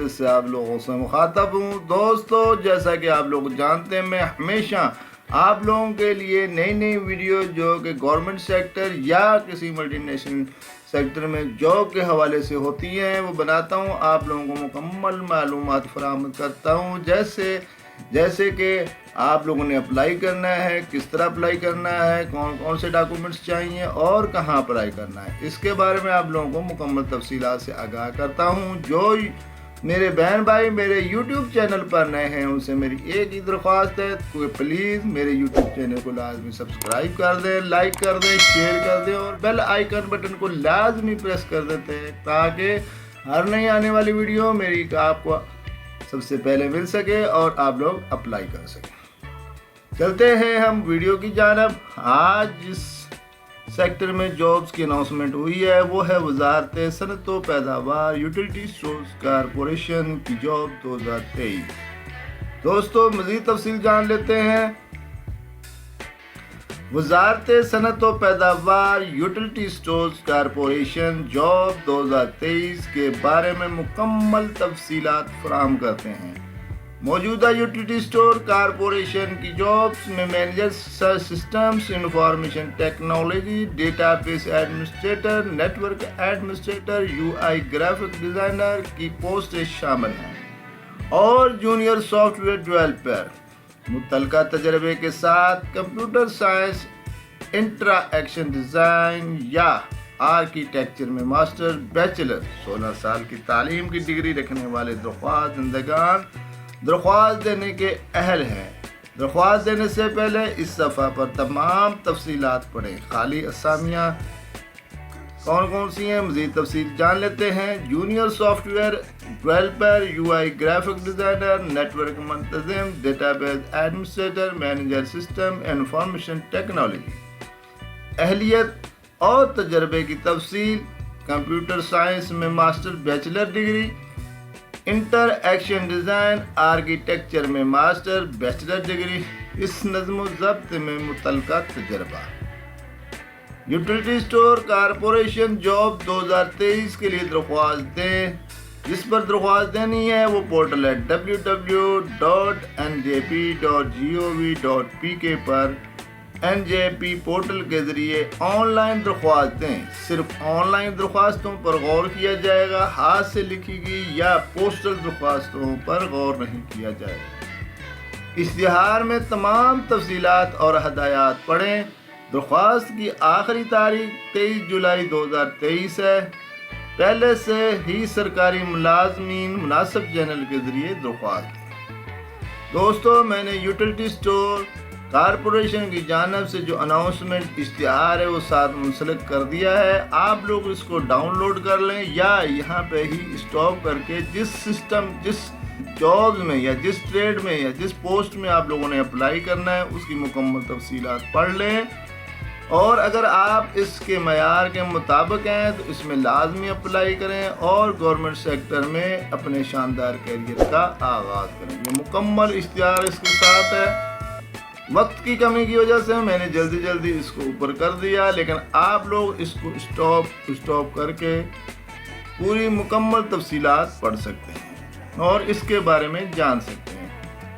سے آپ لوگوں سے مخاطب ہوں۔ دوستو، جیسا کہ آپ لوگ جانتے ہیں، میں ہمیشہ آپ لوگوں کے لیے نئی نئی ویڈیو جو کہ گورنمنٹ سیکٹر یا کسی ملٹی نیشنل سیکٹر میں جاب کے حوالے سے ہوتی ہیں وہ بناتا ہوں، آپ لوگوں کو مکمل معلومات فراہم کرتا ہوں، جیسے کہ آپ لوگوں نے اپلائی کرنا ہے، کس طرح اپلائی کرنا ہے، کون کون سے ڈاکومنٹس چاہیے اور کہاں اپلائی کرنا ہے، اس کے بارے میں آپ لوگوں کو مکمل تفصیلات سے آگاہ کرتا ہوں۔ جو میرے بہن بھائی میرے یوٹیوب چینل پر نئے ہیں ان سے میری ایک ہی درخواست ہے کہ پلیز میرے یوٹیوب چینل کو لازمی سبسکرائب کر دیں، لائک کر دیں، شیئر کر دیں اور بیل آئیکن بٹن کو لازمی پریس کر دیتے ہیں تاکہ ہر نئی آنے والی ویڈیو میری آپ کو سب سے پہلے مل سکے اور آپ لوگ اپلائی کر سکیں۔ چلتے ہیں ہم ویڈیو کی جانب۔ آج جس سیکٹر میں جابز کی اناؤنسمنٹ ہوئی ہے وہ ہے وزارت صنعت و پیداوار یوٹیلیٹی سٹورز کارپوریشن کی جاب 2023۔ دوستو، مزید تفصیل جان لیتے ہیں۔ وزارت صنعت و پیداوار یوٹیلیٹی سٹورز کارپوریشن جاب 2023 کے بارے میں مکمل تفصیلات فراہم کرتے ہیں۔ موجودہ یوٹیلیٹی سٹور کارپوریشن کی جابز میں manager systems information technology, database administrator, network administrator, U I graphic designer کی پوسٹیں شامل ہیں اور جونیئر سافٹ ویئر ڈیولپر متعلقہ تجربے کے ساتھ computer science, intra action design یا آرکیٹیکچر میں ماسٹر، بیچلر، 16 سال کی تعلیم کی ڈگری رکھنے والے درخواست دہندگان درخواست دینے کے اہل ہیں۔ درخواست دینے سے پہلے اس صفحہ پر تمام تفصیلات پڑھیں۔ خالی اسامیاں کون کون سی ہیں مزید تفصیل جان لیتے ہیں۔ Junior software developer, U I graphic designer, network منتظم، database administrator, manager system information technology. اہلیت اور تجربے کی تفصیل: کمپیوٹر سائنس میں master, bachelor degree, interaction design, architecture میں ماسٹر، بیچلر ڈگری، اس نظم و ضبط میں متعلقہ تجربہ۔ یوٹیلیٹی سٹور کارپوریشن جاب 2023 کے لیے درخواست دیں۔ جس پر درخواست دینی ہے وہ پورٹل ہے www.njp.gov.pk پر این جے پی پورٹل کے ذریعے آن لائن درخواست دیں۔ صرف آن لائن درخواستوں پر غور کیا جائے گا، ہاتھ سے لکھی گئی یا پوسٹل درخواستوں پر غور نہیں کیا جائے گا۔ اشتہار میں تمام تفصیلات اور ہدایات پڑھیں۔ درخواست کی آخری تاریخ 23 جولائی 2023 ہے۔ پہلے سے ہی سرکاری ملازمین مناسب چینل کے ذریعے درخواست دیں۔ دوستو، میں نے یوٹیلیٹی سٹور کارپوریشن کی جانب سے جو اناؤنسمنٹ اشتہار ہے وہ ساتھ منسلک کر دیا ہے۔ آپ لوگ اس کو ڈاؤن لوڈ کر لیں یا یہاں پہ ہی اسٹاپ کر کے جس جابز میں یا جس ٹریڈ میں یا جس پوسٹ میں آپ لوگوں نے اپلائی کرنا ہے اس کی مکمل تفصیلات پڑھ لیں، اور اگر آپ اس کے معیار کے مطابق ہیں تو اس میں لازمی اپلائی کریں اور گورنمنٹ سیکٹر میں اپنے شاندار کیریئر کا آغاز کریں۔ یہ مکمل اشتہار اس کے ساتھ ہے۔ وقت کی کمی کی وجہ سے میں نے جلدی اس کو اوپر کر دیا، لیکن آپ لوگ اس کو اسٹاپ کر کے پوری مکمل تفصیلات پڑھ سکتے ہیں اور اس کے بارے میں جان سکتے ہیں۔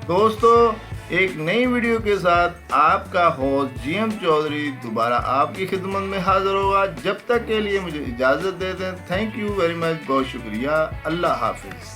دوستو، ایک نئی ویڈیو کے ساتھ آپ کا ہوسٹ جی ایم چودھری دوبارہ آپ کی خدمت میں حاضر ہوگا۔ جب تک کے لیے مجھے اجازت دے دیں۔ تھینک یو ویری مچ، بہت شکریہ، اللہ حافظ۔